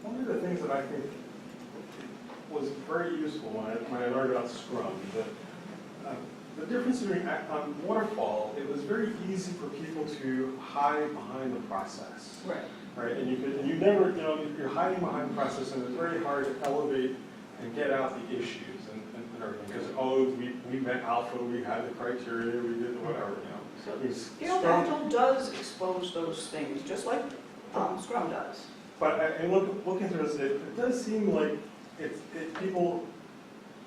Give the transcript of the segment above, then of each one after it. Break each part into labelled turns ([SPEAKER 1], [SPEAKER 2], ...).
[SPEAKER 1] one of the things that I think was very useful when I learned about Scrum, the difference between on waterfall, it was very easy for people to hide behind the process.
[SPEAKER 2] Right.
[SPEAKER 1] Right, and you never, you're hiding behind the process, and it's very hard to elevate and get out the issues and everything. Because we met alpha, we had the criteria, we did whatever,
[SPEAKER 2] So, Agile does expose those things, just like Scrum does.
[SPEAKER 1] But looking through this, it does seem like people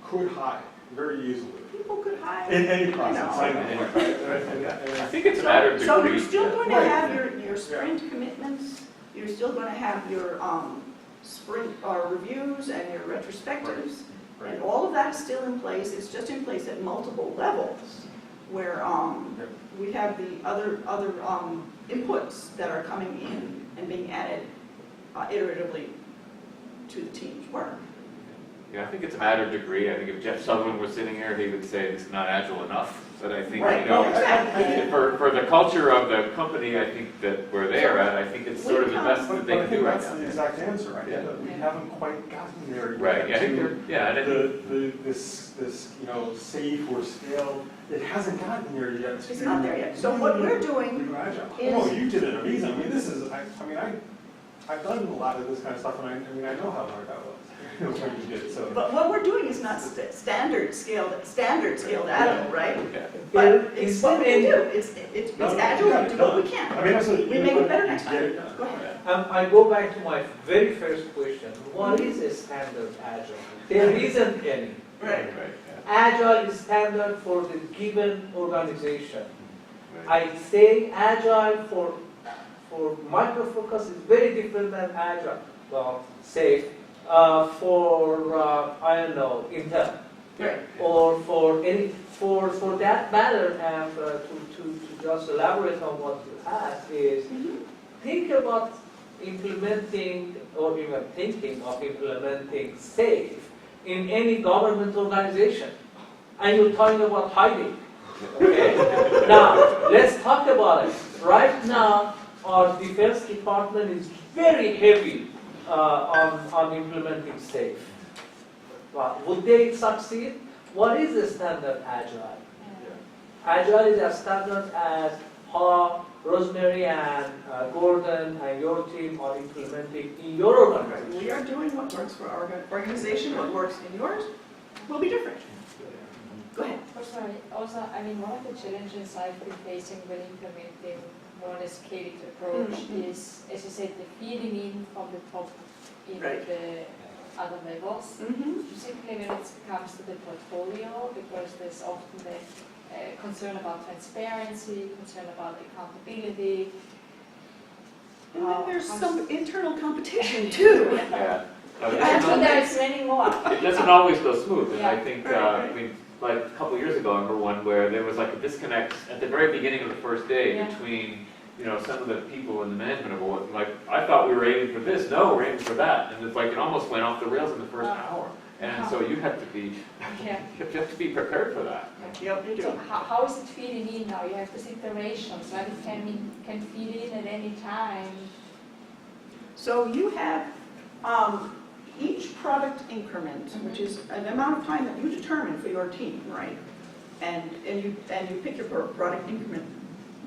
[SPEAKER 1] could hide very easily.
[SPEAKER 2] People could hide.
[SPEAKER 1] In any process.
[SPEAKER 3] I think it's a matter of degree.
[SPEAKER 2] So you're still going to have your sprint commitments, you're still going to have your sprint reviews and your retrospectives,
[SPEAKER 1] Right.
[SPEAKER 2] and all of that is still in place. It's just in place at multiple levels, where we have the other inputs that are coming in and being added iteratively to the team's work.
[SPEAKER 3] Yeah, I think it's a matter of degree. I think if Jeff Sutherland was sitting here, he would say it's not agile enough. But I think,
[SPEAKER 2] Right. Exactly.
[SPEAKER 3] for the culture of the company, I think that where they are at, I think it's sort of the best that they
[SPEAKER 1] But I
[SPEAKER 3] can
[SPEAKER 1] think
[SPEAKER 3] do right
[SPEAKER 1] that's
[SPEAKER 3] now.
[SPEAKER 1] the exact answer, right?
[SPEAKER 3] Yeah.
[SPEAKER 1] That we haven't quite gotten there yet.
[SPEAKER 3] Right. Yeah, I think
[SPEAKER 1] this safe or scale, it hasn't gotten there yet.
[SPEAKER 2] It's not there yet. So what we're doing
[SPEAKER 1] Agile.
[SPEAKER 2] is-
[SPEAKER 1] Oh, you did it amazing. I mean, this is, I've done a lot of this kind of stuff, and I know how hard that was. When you did, so.
[SPEAKER 2] But what we're doing is not standard scaled Agile, right?
[SPEAKER 3] Yeah.
[SPEAKER 2] But it's what we can do. It's Agile, we do what we can.
[SPEAKER 1] I mean, absolutely.
[SPEAKER 2] We make it better next
[SPEAKER 1] Get it
[SPEAKER 2] time.
[SPEAKER 1] done.
[SPEAKER 2] Go ahead.
[SPEAKER 4] I go back to my very first question. What is a standard Agile? There isn't any.
[SPEAKER 2] Right.
[SPEAKER 4] Agile is standard for the given organization. I say Agile for Micro Focus is very different than Agile. Well, say for I don't know, Intel,
[SPEAKER 2] Right.
[SPEAKER 4] or for that matter, and to just elaborate on what you asked is, think about implementing or even thinking of implementing SAFe in any government organization, and you're talking about hiding. Okay? Now, let's talk about it. Right now, our Defense Department is very heavy on implementing SAFe. Well, would they succeed? What is the standard Agile? Agile is as standard as how Rosemary and Gordon and your team are implementing in your organization.
[SPEAKER 2] We are doing what works for our organization. What works in yours will be different. Go ahead.
[SPEAKER 5] Oh, sorry. Also, I mean, one of the challenges I've been facing when implementing more or less scaled approach is, as you said, the feeding in from the top into
[SPEAKER 2] Right.
[SPEAKER 5] the other levels. Specifically when it comes to the portfolio, because there's often the concern about transparency, concern about accountability.
[SPEAKER 2] And then there's some internal competition too.
[SPEAKER 3] Yeah.
[SPEAKER 5] And so there's many more.
[SPEAKER 3] It doesn't always go smooth, and I
[SPEAKER 5] Yeah.
[SPEAKER 3] think,
[SPEAKER 2] Right.
[SPEAKER 3] I mean, like a couple of years ago, I remember one where there was like a disconnect at the very beginning of the first day
[SPEAKER 5] Yeah.
[SPEAKER 3] between, some of the people in the management of what, like, I thought we were aiming for this, no, we're aiming for that, and it's like, it almost went off the rails in the first hour. And so you have to be,
[SPEAKER 5] Yeah.
[SPEAKER 3] you have to be prepared for that.
[SPEAKER 2] Yep, you
[SPEAKER 5] So
[SPEAKER 2] do.
[SPEAKER 5] how is it feeding in now? You have these iterations, right? It can feed in at any time.
[SPEAKER 2] So you have each product increment, which is an amount of time that you determine for your team, right? And you pick your product increment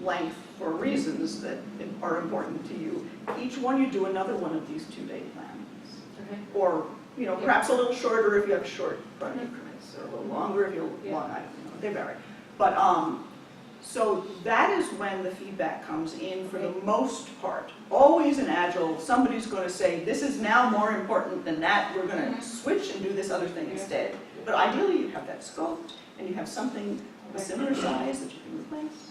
[SPEAKER 2] length for reasons that are important to you. Each one you do another one of these 2-day plans.
[SPEAKER 5] Okay.
[SPEAKER 2] Or, perhaps a little shorter if you have short product increments, or a little longer if you want, they vary. But, so that is when the feedback comes in for the most part. Always in Agile, somebody's going to say, this is now more important than that, we're going to switch and do this other thing instead. But ideally, you have that scoped, and you have something of a similar size that you can replace.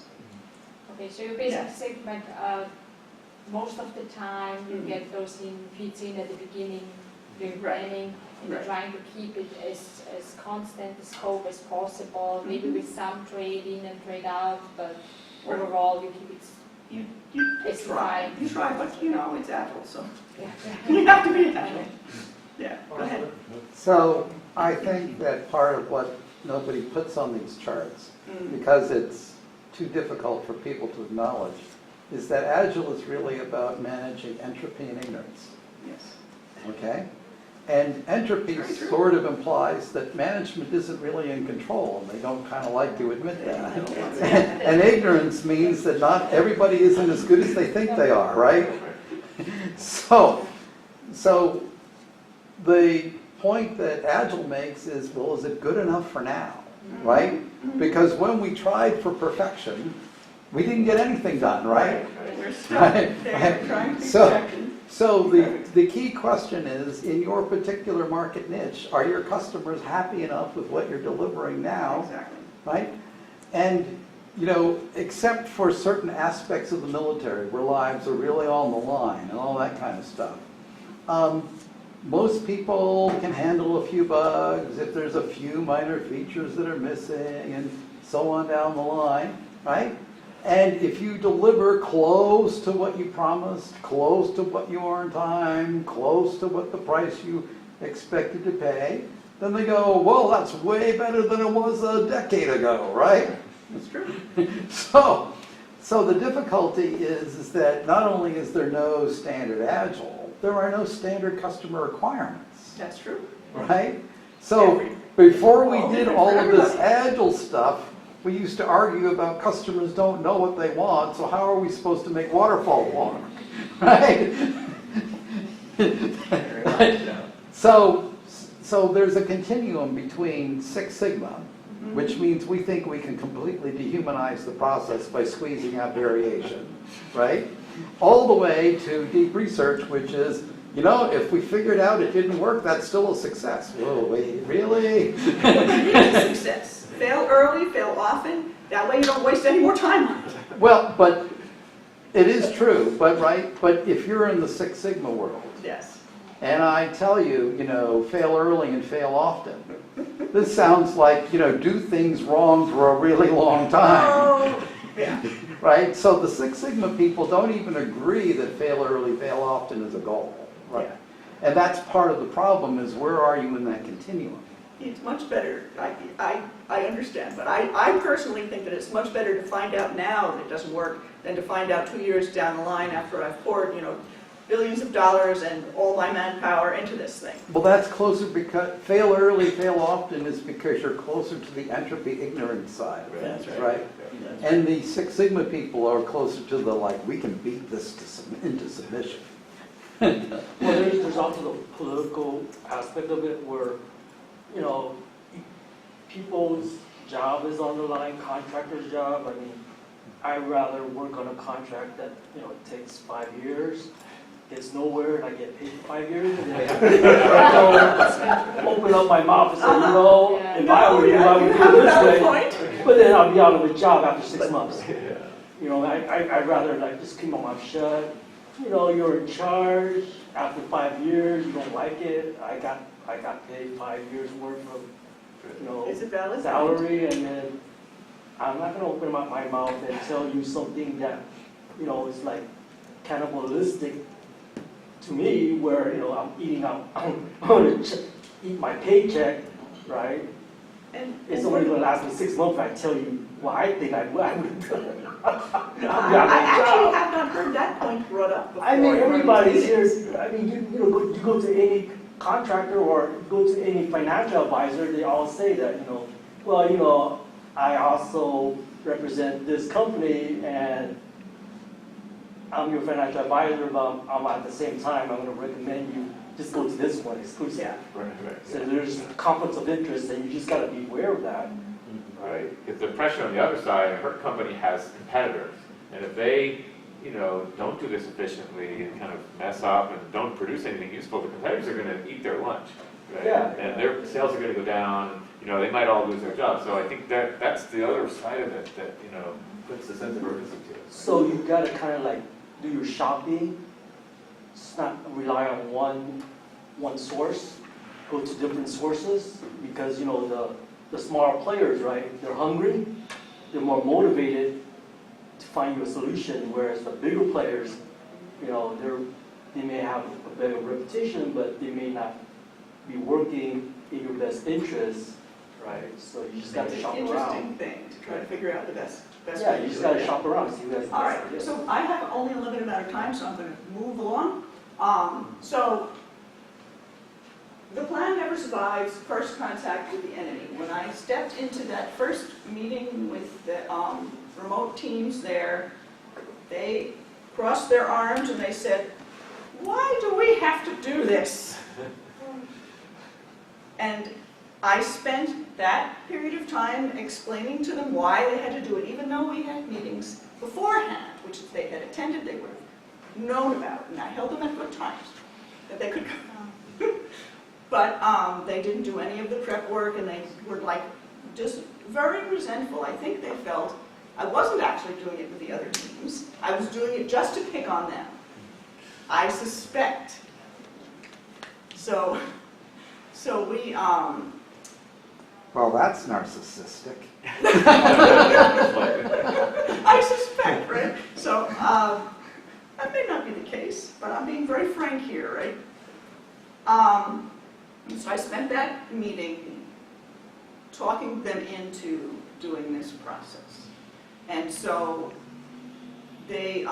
[SPEAKER 5] Okay, so you basically segment most of the time you get those feeds in at the beginning, doing planning, and you're trying to keep it as constant a scope as possible, maybe with some trade in and trade out, but overall you keep it.
[SPEAKER 2] You try, but it's Agile, so
[SPEAKER 5] Yeah.
[SPEAKER 2] you have to be Agile. Yeah, go ahead.
[SPEAKER 6] So I think that part of what nobody puts on these charts, because it's too difficult for people to acknowledge, is that Agile is really about managing entropy and ignorance.
[SPEAKER 2] Yes.
[SPEAKER 6] okay? And entropy
[SPEAKER 2] Very true.
[SPEAKER 6] sort of implies that management isn't really in control, and they don't kind of like to admit that. And ignorance means that not everybody isn't as good as they think they are, right? So the point that Agile makes is, well, is it good enough for now, right? Because when we tried for perfection, we didn't get anything done, right?
[SPEAKER 2] We're stuck
[SPEAKER 6] Right.
[SPEAKER 2] there trying to be
[SPEAKER 6] So-
[SPEAKER 2] perfection.
[SPEAKER 6] So the key question is, in your particular market niche, are your customers happy enough with what you're delivering now,
[SPEAKER 2] Exactly.
[SPEAKER 6] right? And, you know, except for certain aspects of the military where lives are really on the line and all that kind of stuff, most people can handle a few bugs if there's a few minor features that are missing and so on down the line, right? And if you deliver close to what you promised, close to what you are in time, close to what the price you expected to pay, then they go, well, that's way better than it was a decade ago, right?
[SPEAKER 2] That's true.
[SPEAKER 6] So the difficulty is that not only is there no standard Agile, there are no standard customer requirements,
[SPEAKER 2] That's true.
[SPEAKER 6] right? So before we did all of this Agile stuff, we used to argue about customers don't know what they want, so how are we supposed to make waterfall work, right? So there's a continuum between Six Sigma, which means we think we can completely dehumanize the process by squeezing out variation, right? All the way to deep research, which is, you know, if we figured out it didn't work, that's still a success. Whoa, wait, really?
[SPEAKER 2] It's a success. Fail early, fail often. That way you don't waste any more time on it.
[SPEAKER 6] Well, but it is true, but if you're in the Six Sigma world,
[SPEAKER 2] Yes.
[SPEAKER 6] and I tell you, you know, fail early and fail often, this sounds like, you know, do things wrong for a really long time,
[SPEAKER 2] Oh, yeah.
[SPEAKER 6] right? So the Six Sigma people don't even agree that fail early, fail often is a goal, right?
[SPEAKER 2] Yeah.
[SPEAKER 6] And that's part of the problem is where are you in that continuum?
[SPEAKER 2] It's much better, I understand, but I personally think that it's much better to find out now that it doesn't work than to find out 2 years down the line after I've poured, you know, billions of dollars and all my manpower into this thing.
[SPEAKER 6] Well, that's closer because fail early, fail often is because you're closer to the entropy ignorance side of
[SPEAKER 2] That's
[SPEAKER 6] things,
[SPEAKER 2] right.
[SPEAKER 6] right? And the Six Sigma people are closer to the, like, we can beat this into submission.
[SPEAKER 7] Well, there's also the political aspect of it where, you know, people's job is on the line, contractor's job. I mean, I'd rather work on a contract that, you know, it takes 5 years, gets nowhere, and I get paid for 5 years, and then I go open up my mouth and say, you know,
[SPEAKER 5] Yeah.
[SPEAKER 7] if I were you, I would
[SPEAKER 2] You
[SPEAKER 7] do
[SPEAKER 2] have
[SPEAKER 7] it
[SPEAKER 2] a
[SPEAKER 7] this
[SPEAKER 2] valid
[SPEAKER 7] way.
[SPEAKER 2] point.
[SPEAKER 7] But then I'll be out of a job after 6 months. You know, I'd rather like just keep my mouth shut. You know, you're in charge. After 5 years, you don't like it. I got paid 5 years worth of, you know,
[SPEAKER 2] Is it valid?
[SPEAKER 7] salary, and then I'm not gonna open up my mouth and tell you something that, you know, is like cannibalistic to me, where, you know, I'm eating out, I'm gonna eat my paycheck, right?
[SPEAKER 2] And
[SPEAKER 7] It's only gonna last me 6 months if I tell you what I think I would have done.
[SPEAKER 2] I actually have not heard that point brought up before.
[SPEAKER 7] I mean, everybody's
[SPEAKER 2] here.
[SPEAKER 7] here, I mean, you go to any contractor or go to any financial advisor, they all say that, you know, well, you know, I also represent this company and I'm your financial advisor, but I'm at the same time, I'm gonna recommend you just go to this one exclusive.
[SPEAKER 2] Yeah.
[SPEAKER 3] Right.
[SPEAKER 7] So there's conflicts of interest and you just gotta be aware of that.
[SPEAKER 3] Right, because the pressure on the other side, her company has competitors, and if they, you know, don't do this efficiently and kind of mess up and don't produce anything useful, the competitors are gonna eat their lunch, right?
[SPEAKER 7] Yeah.
[SPEAKER 3] And their sales are gonna go down, you know, they might all lose their jobs, so I think that's the other side of it that, you know, puts a sense of urgency to it.
[SPEAKER 7] So you gotta kind of like do your shopping, just not rely on one source, go to different sources, because, you know, the smaller players, right, they're hungry, they're more motivated to find you a solution, whereas the bigger players, you know, they may have a better reputation, but they may not be working in your best interest, right? So you just gotta shop
[SPEAKER 2] Interesting
[SPEAKER 7] around.
[SPEAKER 2] thing to try to figure out the best
[SPEAKER 7] Yeah,
[SPEAKER 2] way
[SPEAKER 7] you
[SPEAKER 2] to
[SPEAKER 7] just
[SPEAKER 2] do
[SPEAKER 7] gotta
[SPEAKER 2] it.
[SPEAKER 7] shop around, see what
[SPEAKER 2] All right, so I have only a limited amount of time, so I'm going to move along. So The plan never survives first contact with the enemy. When I stepped into that first meeting with the remote teams there, they crossed their arms and they said, "Why do we have to do this?" And I spent that period of time explaining to them why they had to do it, even though we had meetings beforehand, which if they had attended, they would have known about. And I held them at good times, that they could come. But they didn't do any of the prep work, and they were like just very resentful. I think they felt I wasn't actually doing it with the other teams. I was doing it just to pick on them. I suspect. So we,
[SPEAKER 6] Well, that's narcissistic.
[SPEAKER 2] I suspect, right? So that may not be the case, but I'm being very frank here, right? So I spent that meeting talking them into doing this process. And so they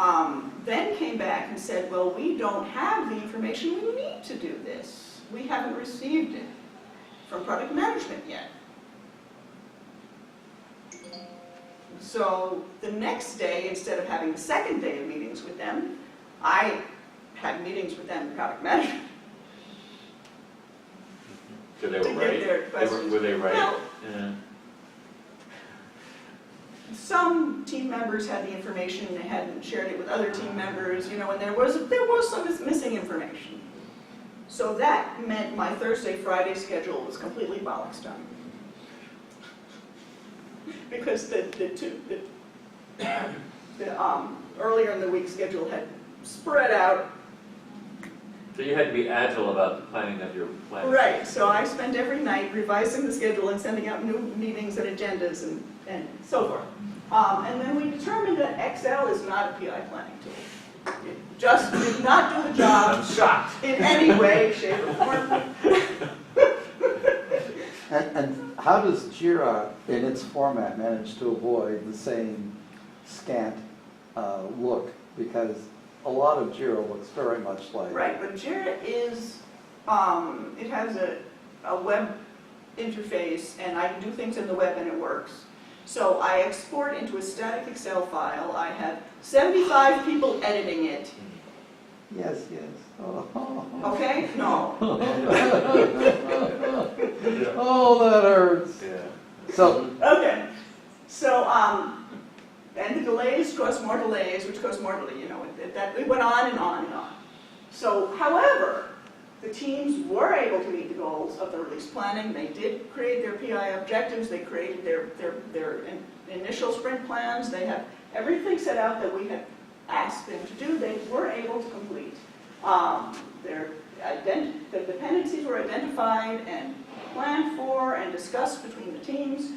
[SPEAKER 2] then came back and said, well, we don't have the information we need to do this. We haven't received it from product management yet. So the next day, instead of having the second day of meetings with them, I had meetings with them in product management.
[SPEAKER 3] So they
[SPEAKER 2] To
[SPEAKER 3] were
[SPEAKER 2] get
[SPEAKER 3] right?
[SPEAKER 2] their questions.
[SPEAKER 3] Were they right?
[SPEAKER 2] Well,
[SPEAKER 3] Yeah.
[SPEAKER 2] some team members had the information and they hadn't shared it with other team members, you know, and there was some missing information. So that meant my Thursday, Friday schedule was completely bollocks done. Because the earlier in the week schedule had spread out.
[SPEAKER 3] So you had to be agile about the planning of your plan.
[SPEAKER 2] Right, so I spent every night revising the schedule and sending out new meetings and agendas and so forth. And then we determined that Excel is not a PI planning tool. It just did not do the job
[SPEAKER 3] I'm shocked.
[SPEAKER 2] in any way, shape, or form.
[SPEAKER 6] And how does Jira, in its format, manage to avoid the same scant look? Because a lot of Jira looks very much like...
[SPEAKER 2] Right, but Jira is, it has a web interface, and I can do things in the web and it works. So I export into a static Excel file. I have 75 people editing it.
[SPEAKER 6] Yes, yes. Oh,
[SPEAKER 2] Okay? No.
[SPEAKER 6] oh that hurts.
[SPEAKER 3] Yeah.
[SPEAKER 6] So,
[SPEAKER 2] Okay. So, and the delays cause more delays, which cause more delays, you know, it went on and on and on. So, however, the teams were able to meet the goals of the release planning. They did create their PI objectives. They created their initial sprint plans. They have everything set out that we had asked them to do. They were able to complete. The dependencies were identified and planned for and discussed between the teams.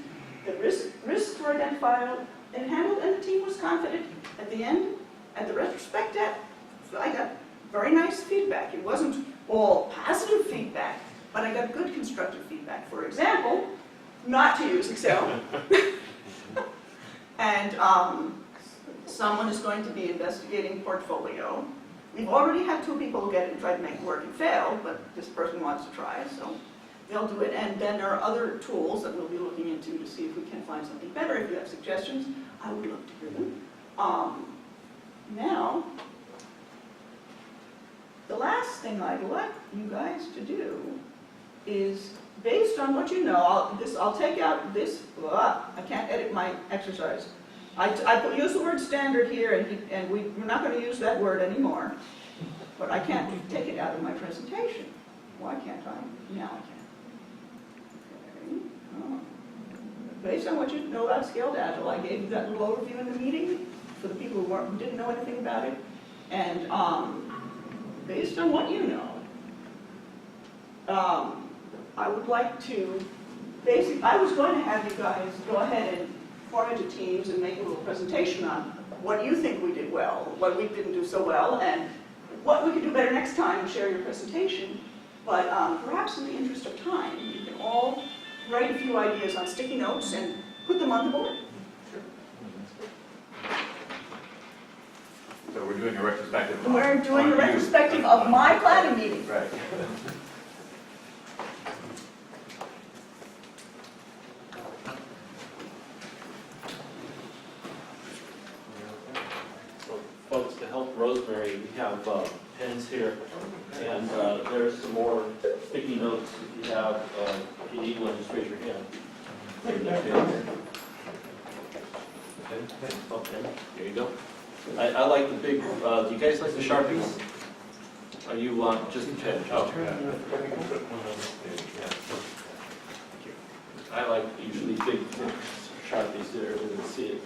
[SPEAKER 2] The risks were identified and handled, and the team was confident. At the end, at the retrospective, I got very nice feedback. It wasn't all positive feedback, but I got good constructive feedback. For example, not to use Excel. And someone is going to be investigating portfolio. We've already had 2 people get it and try to make it work and fail, but this person wants to try, so they'll do it. And then there are other tools that we'll be looking into to see if we can find something better. If you have suggestions, I would love to hear them. Now, the last thing I'd like you guys to do is, based on what you know, I'll take out this, I can't edit my exercise. I use the word standard here, and we're not going to use that word anymore. But I can't take it out of my presentation. Why can't I? Now I can. Okay. Oh. Based on what you know about Scaled Agile, I gave you that little overview in the meeting for the people who didn't know anything about it. And based on what you know, I would like to, I was going to have you guys go ahead and form into teams and make a little presentation on what you think we did well, what we didn't do so well, and what we could do better next time, and share your presentation. But perhaps in the interest of time, you can all write a few ideas on sticky notes and put them on the board.
[SPEAKER 3] So we're doing a retrospective.
[SPEAKER 2] We're doing
[SPEAKER 3] on
[SPEAKER 2] a
[SPEAKER 3] you.
[SPEAKER 2] retrospective of my planning meeting.
[SPEAKER 3] Right.
[SPEAKER 8] here. And there's some more sticky notes if you have, if you need one, just raise your hand. Okay, there you go. I like the big, do you guys like the Sharpies? Are you just a pen?
[SPEAKER 3] Oh, yeah.
[SPEAKER 8] I like usually big Sharpies so everyone can see it.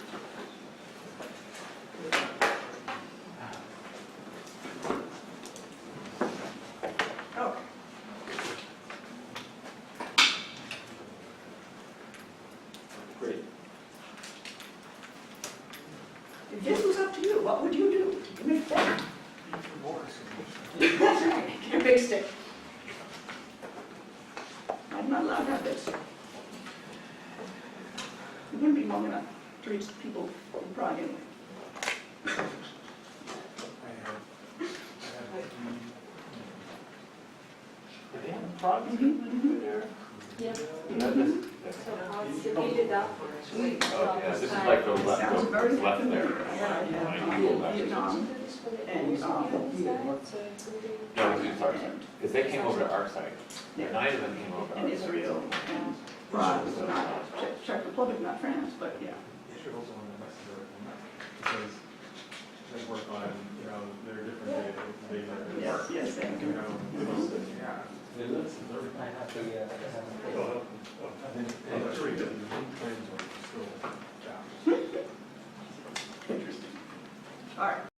[SPEAKER 2] Okay.
[SPEAKER 8] Great.
[SPEAKER 2] If this was up to you, what would you do? Give me a stick. Give me a big stick. I'm not allowed to have this. It wouldn't be long enough to reach the people in Prague anyway.
[SPEAKER 3] Do they have a product there?
[SPEAKER 5] Yeah.
[SPEAKER 3] That is-
[SPEAKER 5] So how it's divided up.
[SPEAKER 3] Oh, yeah, this is like the left,
[SPEAKER 2] Sounds very
[SPEAKER 3] it's left there.
[SPEAKER 2] familiar. I have Vietnam and
[SPEAKER 3] No, it's our side, because they came over to our side.
[SPEAKER 2] Yeah.
[SPEAKER 3] 9 of them came over. to
[SPEAKER 2] and
[SPEAKER 3] our side.
[SPEAKER 2] Israel and Prague, so not Czech Republic, not France, but yeah.
[SPEAKER 1] You should also want to mess with it, because they work on, their different data.
[SPEAKER 2] Yes, yes, they
[SPEAKER 1] You
[SPEAKER 2] do.
[SPEAKER 1] know, yeah.
[SPEAKER 4] I have to,
[SPEAKER 1] Oh, that's really good.